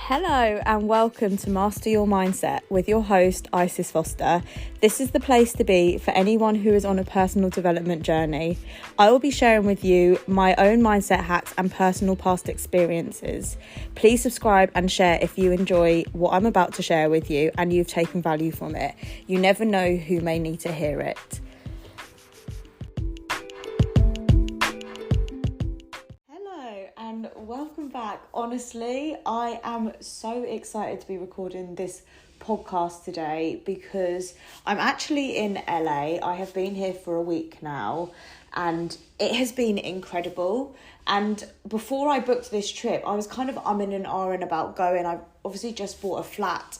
Hello and welcome to Master Your Mindset with your host, Isis Foster. This is the place to be for anyone who is on a personal development journey. I will be sharing with you my own mindset hacks and personal past experiences. Please subscribe and share if you enjoy what I'm about to share with you and you've taken value from it. You never know who may need to hear it. And welcome back. Honestly, I am so excited to be recording this podcast today because I'm actually in LA. I have been here for a week now and it has been incredible. And before I booked this trip, I was kind of umming and ahhing about going. I obviously just bought a flat.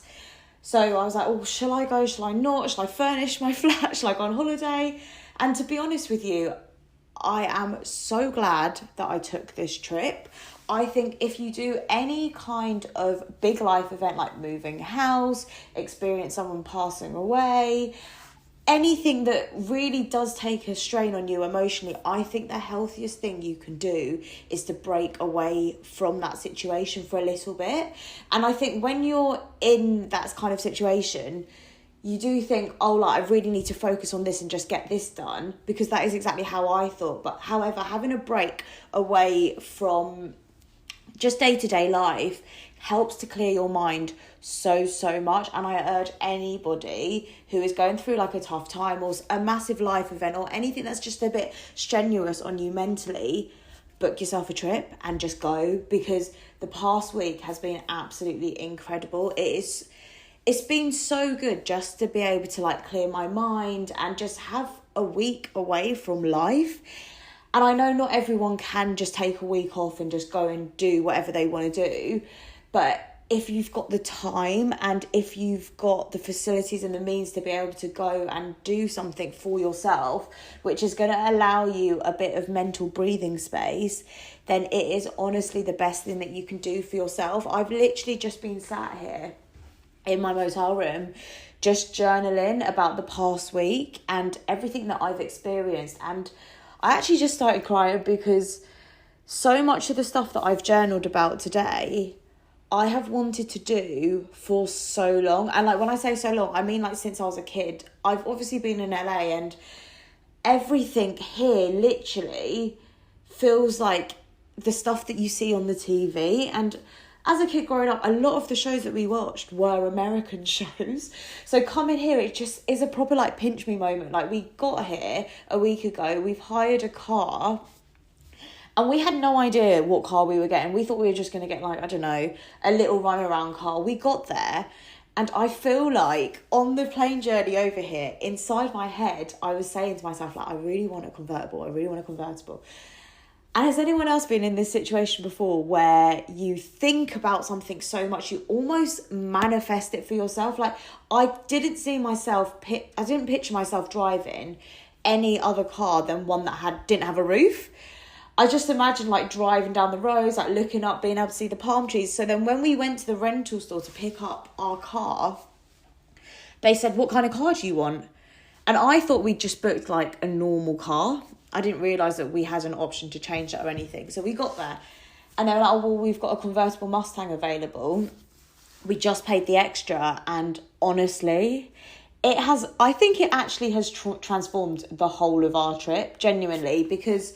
So I was like, oh, shall I go? Shall I not? Shall I furnish my flat? Shall I go on holiday? And to be honest with you, I am so glad that I took this trip. I think if you do any kind of big life event like moving house, experience someone passing away, anything that really does take a strain on you emotionally, I think the healthiest thing you can do is to break away from that situation for a little bit. And I think when you're in that kind of situation, you do think, oh, like, I really need to focus on this and just get this done, because that is exactly how I thought. But however, having a break away from just day-to-day life helps to clear your mind so much. And I urge anybody who is going through like a tough time or a massive life event or anything that's just a bit strenuous on you mentally, book yourself a trip and just go, because the past week has been absolutely incredible. It's been so good just to be able to like clear my mind and just have a week away from life. And I know not everyone can just take a week off and just go and do whatever they want to do. But if you've got the time and if you've got the facilities and the means to be able to go and do something for yourself, which is going to allow you a bit of mental breathing space, then it is honestly the best thing that you can do for yourself. I've literally just been sat here in my motel room just journaling about the past week and everything that I've experienced, and I actually just started crying because so much of the stuff that I've journaled about today I have wanted to do for so long. And like when I say so long, I mean like since I was a kid. I've obviously been in LA and everything here literally feels like the stuff that you see on the TV. And as a kid growing up, a lot of the shows that we watched were American shows. So coming here, it just is a proper like pinch me moment. Like we got here a week ago, we've hired a car and we had no idea what car we were getting. We thought we were just going to get like, I don't know, a little run around car. We got there and I feel like on the plane journey over here, inside my head, I was saying to myself, like, I really want a convertible. I really want a convertible. And has anyone else been in this situation before where you think about something so much, you almost manifest it for yourself? Like, I didn't picture myself driving any other car than one that didn't have a roof. I just imagined like driving down the roads, like looking up, being able to see the palm trees. So then when we went to the rental store to pick up our car, they said, what kind of car do you want? And I thought we'd just booked like a normal car. I didn't realise that we had an option to change that or anything. So we got there and they were like, oh, well, we've got a convertible Mustang available. We just paid the extra. And honestly, I think it actually has transformed the whole of our trip, genuinely, because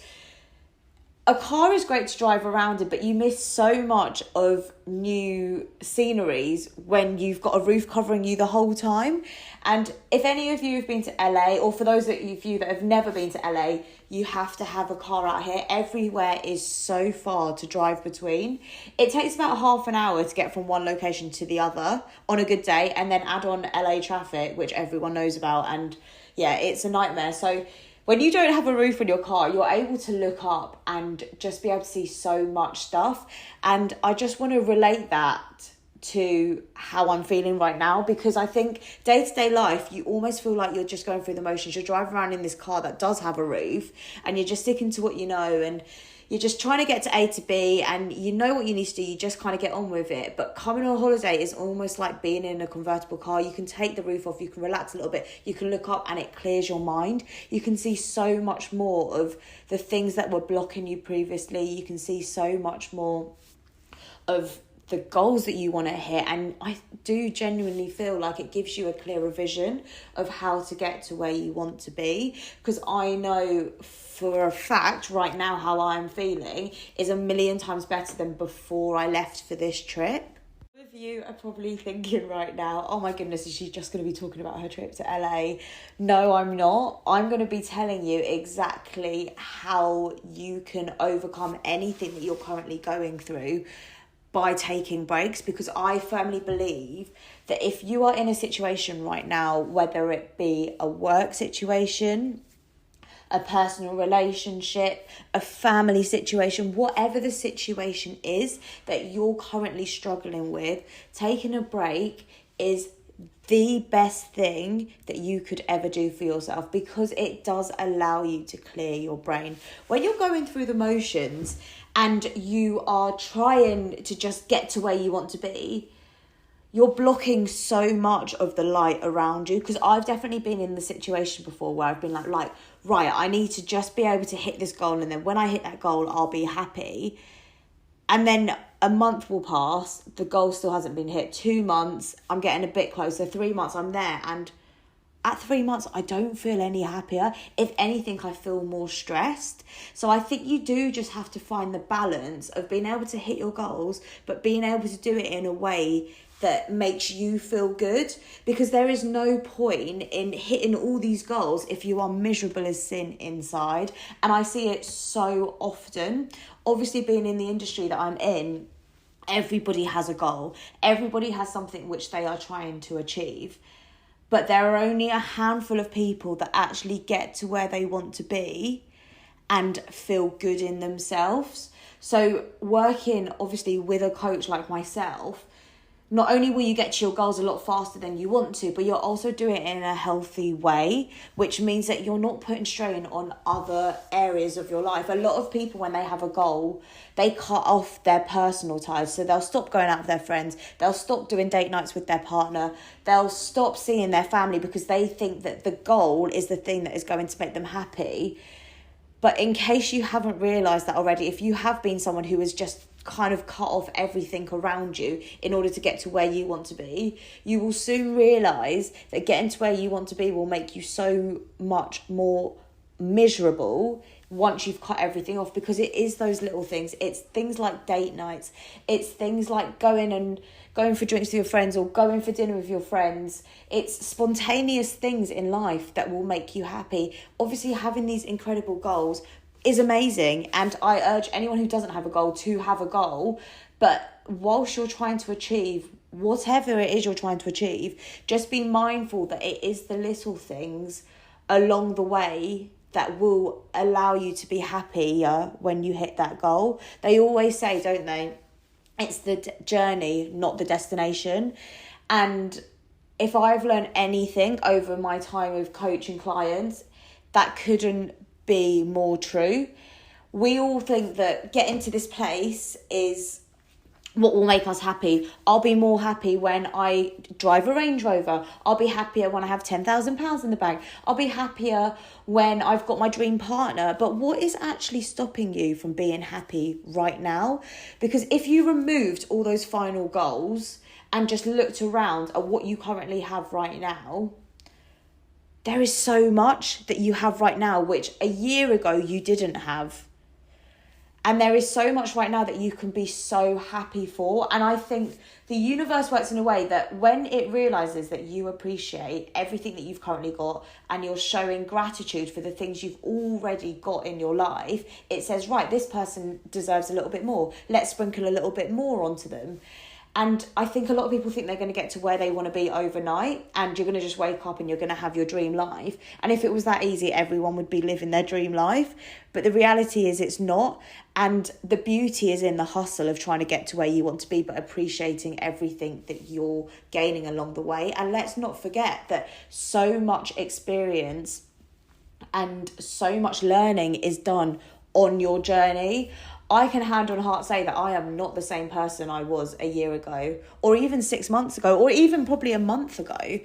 a car is great to drive around in, but you miss so much of new sceneries when you've got a roof covering you the whole time. And if any of you have been to LA, or for those of you that have never been to LA, you have to have a car out here. Everywhere is so far to drive between. It takes about half an hour to get from one location to the other on a good day, and then add on LA traffic, which everyone knows about. And yeah, it's a nightmare. So when you don't have a roof on your car, you're able to look up and just be able to see so much stuff. And I just want to relate that to how I'm feeling right now, because I think day-to-day life, you almost feel like you're just going through the motions. You're driving around in this car that does have a roof and you're just sticking to what you know, and you're just trying to get to A to B and you know what you need to do. You just kind of get on with it. But coming on holiday is almost like being in a convertible car. You can take the roof off, you can relax a little bit, you can look up and it clears your mind. You can see so much more of the things that were blocking you previously. You can see so much more of the goals that you want to hit. And I do genuinely feel like it gives you a clearer vision of how to get to where you want to be, because I know for a fact right now how I'm feeling is a million times better than before I left for this trip. Some of you are probably thinking right now, oh my goodness, is she just going to be talking about her trip to LA? No, I'm not. I'm going to be telling you exactly how you can overcome anything that you're currently going through by taking breaks, because I firmly believe that if you are in a situation right now, whether it be a work situation, a personal relationship, a family situation, whatever the situation is that you're currently struggling with, taking a break is the best thing that you could ever do for yourself, because it does allow you to clear your brain. When you're going through the motions and you are trying to just get to where you want to be, you're blocking so much of the light around you. Because I've definitely been in the situation before where I've been like, right, I need to just be able to hit this goal, and then when I hit that goal, I'll be happy. And then a month will pass, the goal still hasn't been hit. 2 months, I'm getting a bit closer. 3 months, I'm there. And at 3 months, I don't feel any happier. If anything, I feel more stressed. So I think you do just have to find the balance of being able to hit your goals, but being able to do it in a way that makes you feel good, because there is no point in hitting all these goals if you are miserable as sin inside. And I see it so often. Obviously, being in the industry that I'm in, everybody has a goal. Everybody has something which they are trying to achieve. But there are only a handful of people that actually get to where they want to be and feel good in themselves. So working, obviously, with a coach like myself, not only will you get to your goals a lot faster than you want to, but you'll also do it in a healthy way, which means that you're not putting strain on other areas of your life. A lot of people, when they have a goal, they cut off their personal ties. So they'll stop going out with their friends. They'll stop doing date nights with their partner. They'll stop seeing their family because they think that the goal is the thing that is going to make them happy. But in case you haven't realised that already, if you have been someone who is just kind of cut off everything around you in order to get to where you want to be, you will soon realise that getting to where you want to be will make you so much more miserable once you've cut everything off, because it is those little things. It's things like date nights. It's things like going for drinks with your friends or going for dinner with your friends. It's spontaneous things in life that will make you happy. Obviously, having these incredible goals is amazing, and I urge anyone who doesn't have a goal to have a goal. But whilst you're trying to achieve whatever it is you're trying to achieve, just be mindful that it is the little things along the way that will allow you to be happier when you hit that goal. They always say, don't they, it's the journey, not the destination. And if I've learned anything over my time with coaching clients, that couldn't be more true. We all think that getting to this place is what will make us happy. I'll be more happy when I drive a Range Rover. I'll be happier when I have £10,000 in the bank. I'll be happier when I've got my dream partner. But what is actually stopping you from being happy right now? Because if you removed all those final goals and just looked around at what you currently have right now, there is so much that you have right now which a year ago you didn't have. And there is so much right now that you can be so happy for. And I think the universe works in a way that when it realises that you appreciate everything that you've currently got and you're showing gratitude for the things you've already got in your life, it says, right, this person deserves a little bit more. Let's sprinkle a little bit more onto them. And I think a lot of people think they're going to get to where they want to be overnight, and you're going to just wake up and you're going to have your dream life. And if it was that easy, everyone would be living their dream life. But the reality is it's not. And the beauty is in the hustle of trying to get to where you want to be, but appreciating everything that you're gaining along the way. And let's not forget that so much experience and so much learning is done on your journey. I can hand on heart say that I am not the same person I was a year ago, or even 6 months ago, or even probably a month ago.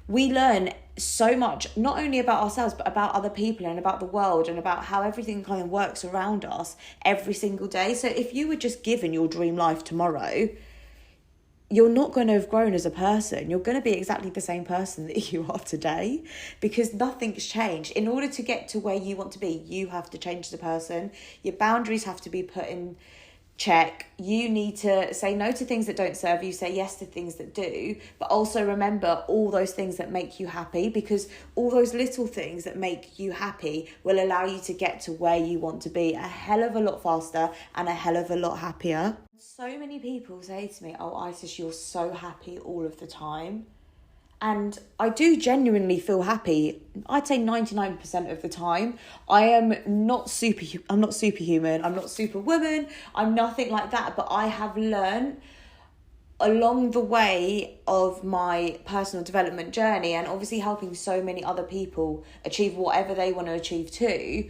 We learn so much, not only about ourselves, but about other people and about the world and about how everything kind of works around us every single day. So if you were just given your dream life tomorrow, you're not going to have grown as a person. You're going to be exactly the same person that you are today, because nothing's changed. In order to get to where you want to be, you have to change as a person. Your boundaries have to be put in check. You need to say no to things that don't serve you, say yes to things that do, but also remember all those things that make you happy, because all those little things that make you happy will allow you to get to where you want to be a hell of a lot faster and a hell of a lot happier. So many people say to me, oh, Isis, you're so happy all of the time. And I do genuinely feel happy. I'd say 99% of the time. I'm not superhuman. I'm not superwoman. I'm nothing like that. But I have learned along the way of my personal development journey, and obviously helping so many other people achieve whatever they want to achieve too,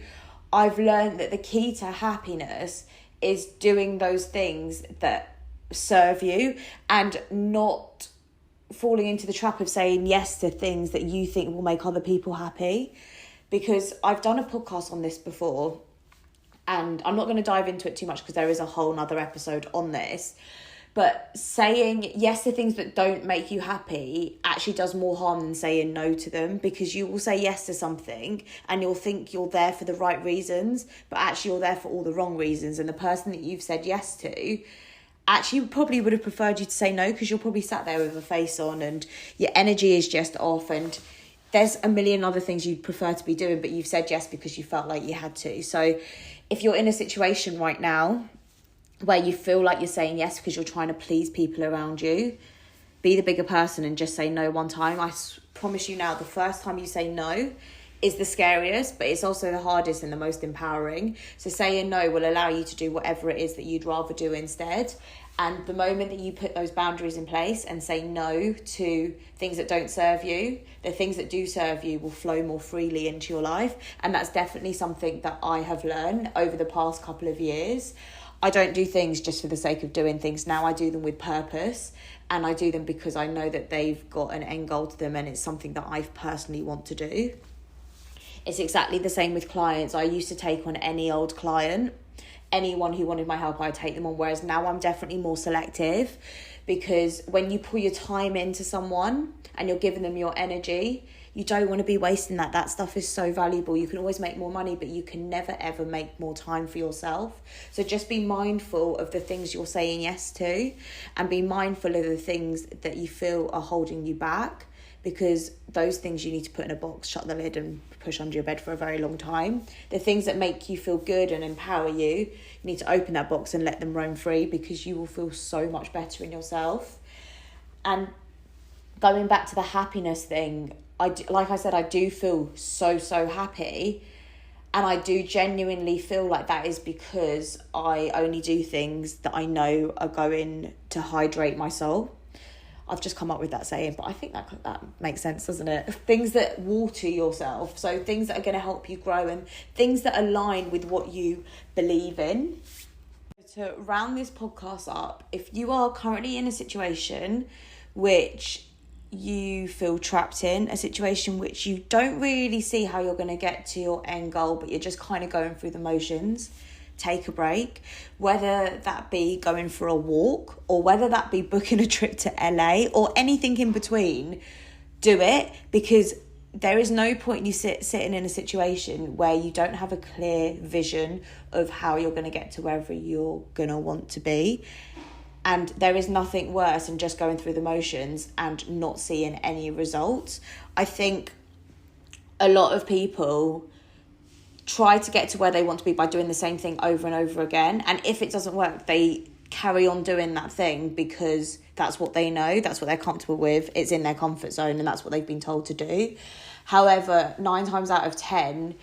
I've learned that the key to happiness is doing those things that serve you and not falling into the trap of saying yes to things that you think will make other people happy. Because I've done a podcast on this before, and I'm not going to dive into it too much because there is a whole nother episode on this, but saying yes to things that don't make you happy actually does more harm than saying no to them, because you will say yes to something and you'll think you're there for the right reasons, but actually you're there for all the wrong reasons, and the person that you've said yes to actually probably would have preferred you to say no, because you're probably sat there with a face on and your energy is just off, and there's a million other things you'd prefer to be doing, but you've said yes because you felt like you had to. So if you're in a situation right now where you feel like you're saying yes because you're trying to please people around you, be the bigger person and just say no one time. I promise you now, the first time you say no is the scariest, but it's also the hardest and the most empowering. So saying no will allow you to do whatever it is that you'd rather do instead. And the moment that you put those boundaries in place and say no to things that don't serve you, the things that do serve you will flow more freely into your life. And that's definitely something that I have learned over the past couple of years. I don't do things just for the sake of doing things now. I do them with purpose, and I do them because I know that they've got an end goal to them, and it's something that I personally want to do. It's exactly the same with clients. I used to take on any old client. Anyone who wanted my help, I'd take them on. Whereas now I'm definitely more selective, because when you pour your time into someone and you're giving them your energy, you don't want to be wasting that. That stuff is so valuable. You can always make more money, but you can never ever make more time for yourself. So just be mindful of the things you're saying yes to, and be mindful of the things that you feel are holding you back, because those things you need to put in a box, shut the lid and push under your bed for a very long time. The things that make you feel good and empower you, you need to open that box and let them roam free, because you will feel so much better in yourself. And going back to the happiness thing, like I said, I do feel so happy, and I do genuinely feel like that is because I only do things that I know are going to hydrate my soul. I've just come up with that saying, but I think that makes sense, doesn't it? Things that water yourself, so things that are going to help you grow and things that align with what you believe in. To round this podcast up, if you are currently in a situation which you feel trapped in, a situation which you don't really see how you're going to get to your end goal, but you're just kind of going through the motions, take a break. Whether that be going for a walk, or whether that be booking a trip to LA, or anything in between, do it, because there is no point in you sitting in a situation where you don't have a clear vision of how you're going to get to wherever you're going to want to be. And there is nothing worse than just going through the motions and not seeing any results. I think a lot of people try to get to where they want to be by doing the same thing over and over again. And if it doesn't work, they carry on doing that thing because that's what they know, that's what they're comfortable with, it's in their comfort zone, and that's what they've been told to do. However, 9 times out of 10,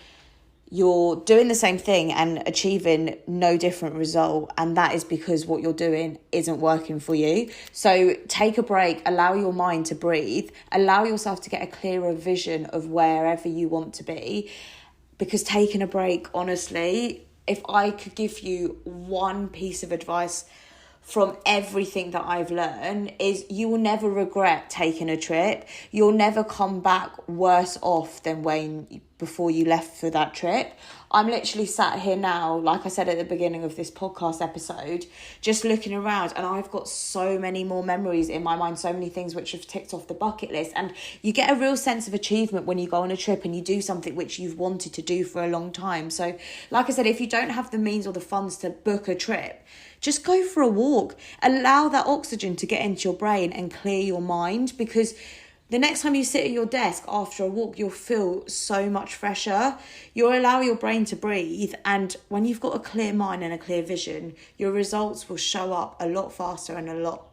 you're doing the same thing and achieving no different result, and that is because what you're doing isn't working for you. So take a break, allow your mind to breathe, allow yourself to get a clearer vision of wherever you want to be. Because taking a break, honestly, if I could give you one piece of advice from everything that I've learned, is you will never regret taking a trip. You'll never come back worse off than when before you left for that trip. I'm literally sat here now, like I said at the beginning of this podcast episode, just looking around, and I've got so many more memories in my mind, so many things which have ticked off the bucket list. And you get a real sense of achievement when you go on a trip and you do something which you've wanted to do for a long time. So like I said, if you don't have the means or the funds to book a trip, just go for a walk. Allow that oxygen to get into your brain and clear your mind, because the next time you sit at your desk after a walk, you'll feel so much fresher. You'll allow your brain to breathe. And when you've got a clear mind and a clear vision, your results will show up a lot faster and a lot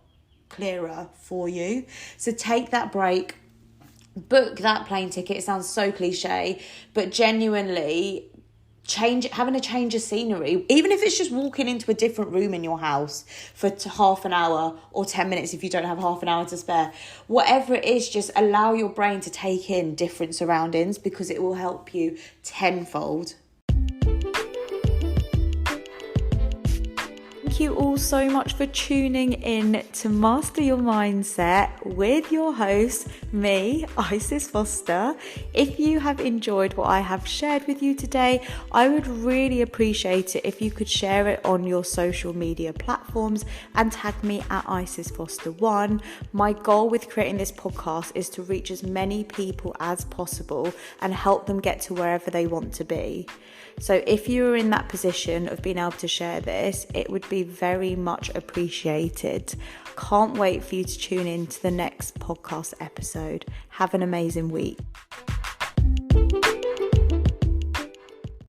clearer for you. So take that break, book that plane ticket. It sounds so cliche, but genuinely having a change of scenery, even if it's just walking into a different room in your house for half an hour or 10 minutes if you don't have half an hour to spare, whatever it is, just allow your brain to take in different surroundings, because it will help you tenfold. Thank you all so much for tuning in to Master Your Mindset with your host, me, Isis Foster. If you have enjoyed what I have shared with you today, I would really appreciate it if you could share it on your social media platforms and tag me at Isis Foster 1. My goal with creating this podcast is to reach as many people as possible and help them get to wherever they want to be. So if you're in that position of being able to share this, it would be very much appreciated. Can't wait for you to tune in to the next podcast episode. Have an amazing week.